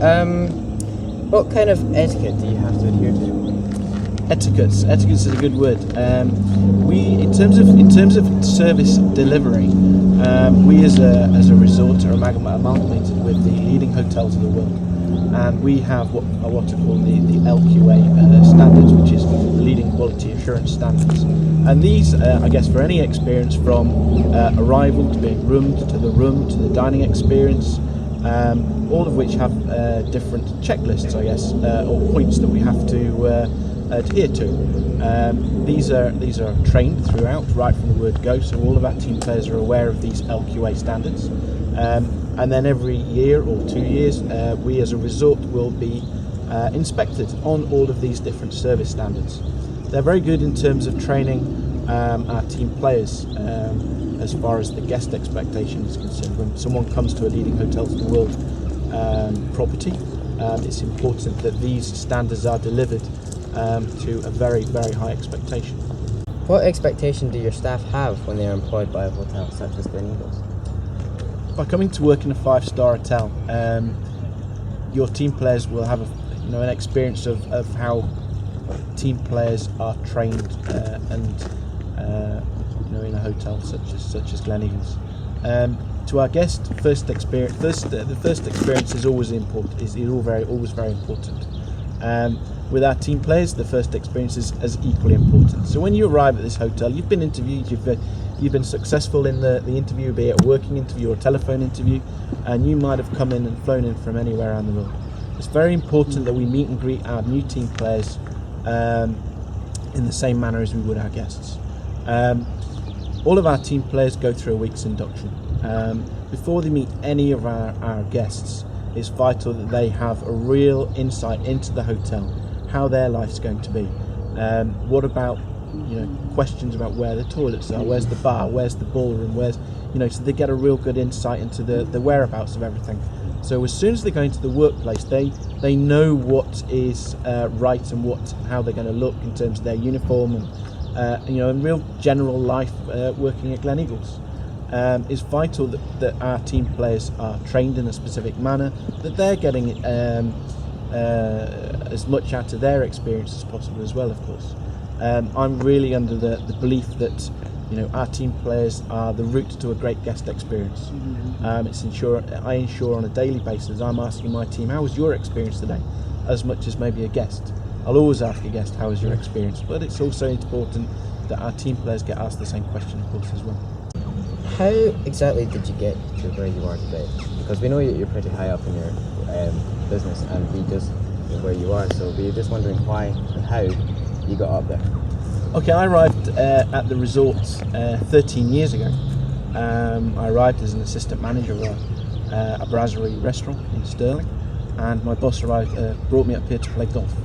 What kind of etiquette do you have to adhere to? Etiquette is a good word. We, in terms of service delivery, we as a resort are amalgamated with the leading hotels of the world, and we have what are called the LQA standards, which is leading quality assurance standards. And these, I guess, for any experience from arrival to being roomed to the room to the dining experience, all of which have different checklists, I guess, or points that we have to adhere to. These are trained throughout, right from the word go, so all of our team players are aware of these LQA standards. And then every year or 2 years, we as a resort will be inspected on all of these different service standards. They're very good in terms of training our team players as far as the guest expectation is concerned. When someone comes to a leading hotels of the world property, it's important that these standards are delivered to a very, very high expectation. What expectation do your staff have when they are employed by a hotel such as Gleneagles? By coming to work in a 5-star hotel, your team players will have an experience of how team players are trained in a hotel such as Gleneagles. To our guests, the first experience is always important. Always very important. With our team players, the first experience is equally important. So when you arrive at this hotel, you've been interviewed, you've been successful in the interview, be it a working interview or a telephone interview, and you might have come in and flown in from anywhere around the world. It's very important that we meet and greet our new team players in the same manner as we would our guests. All of our team players go through a week's induction. Before they meet any of our guests, it's vital that they have a real insight into the hotel, how their life's going to be. What about questions about where the toilets are, where's the bar, where's the ballroom, so they get a real good insight into the whereabouts of everything. So as soon as they go into the workplace, they know what is right and how they're going to look in terms of their uniform and real general life working at Gleneagles. It's vital that our team players are trained in a specific manner, that they're getting as much out of their experience as possible as well, of course. I'm really under the belief that our team players are the route to a great guest experience. I ensure on a daily basis I'm asking my team, how was your experience today, as much as maybe a guest. I'll always ask a guest, how was your experience, but it's also important that our team players get asked the same question, of course, as well. How exactly did you get to where you are today? Because we know you're pretty high up in your business, and we just know where you are, so we're just wondering why and how you got up there. Okay, I arrived at the resort 13 years ago. I arrived as an assistant manager of a brasserie restaurant in Stirling, and my boss brought me up here to play golf.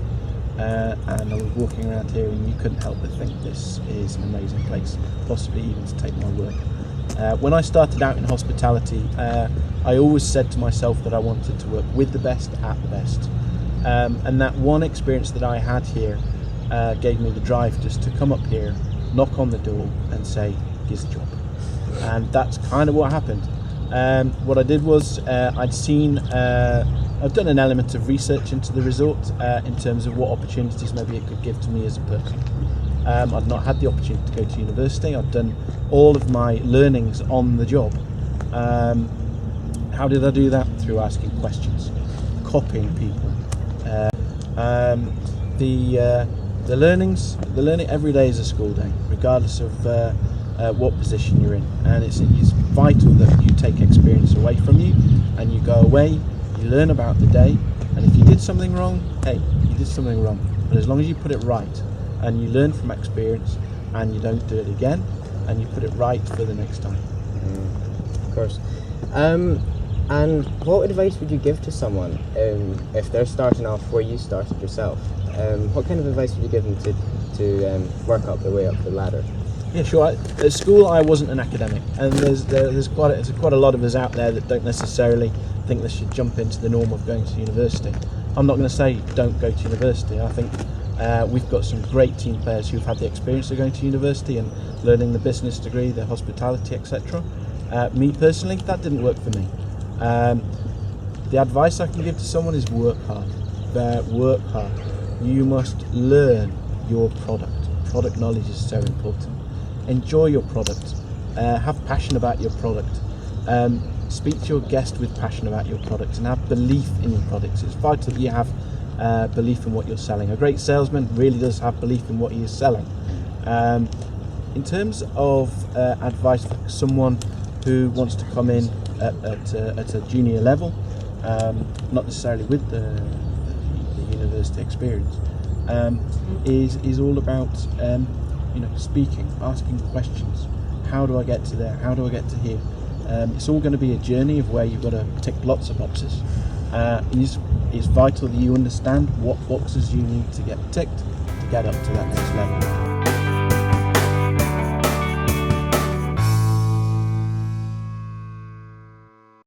And I was walking around here, and you couldn't help but think this is an amazing place, possibly even to take my work. When I started out in hospitality, I always said to myself that I wanted to work with the best at the best. And that one experience that I had here gave me the drive just to come up here, knock on the door and say, here's a job. And that's kind of what happened. What I did was I've done an element of research into the resort in terms of what opportunities maybe it could give to me as a person. I'd not had the opportunity to go to university. I'd done all of my learnings on the job. How did I do that? Through asking questions, copying people. The learning every day is a school day, regardless of what position you're in, and it's vital that you take experience away from you, and you go away, you learn about the day, and if you did something wrong, hey, you did something wrong, but as long as you put it right and you learn from experience and you don't do it again and you put it right for the next time. Of course. And what advice would you give to someone if they're starting off where you started yourself? What kind of advice would you give them to work up their way up the ladder? Yeah, sure. At school, I wasn't an academic, and there's quite a lot of us out there that don't necessarily think they should jump into the norm of going to university. I'm not going to say don't go to university. I think we've got some great team players who've had the experience of going to university and learning the business degree, the hospitality, etc. Me personally, that didn't work for me. The advice I can give to someone is work hard. Work hard. You must learn your product. Product knowledge is so important. Enjoy your product. Have passion about your product. Speak to your guest with passion about your product and have belief in your products. It's vital that you have belief in what you're selling. A great salesman really does have belief in what he is selling. In terms of advice for someone who wants to come in at a junior level, not necessarily with the university experience, is all about speaking, asking questions. How do I get to there? How do I get to here? It's all going to be a journey of where you've got to tick lots of boxes. It's vital that you understand what boxes you need to get ticked to get up to that next level.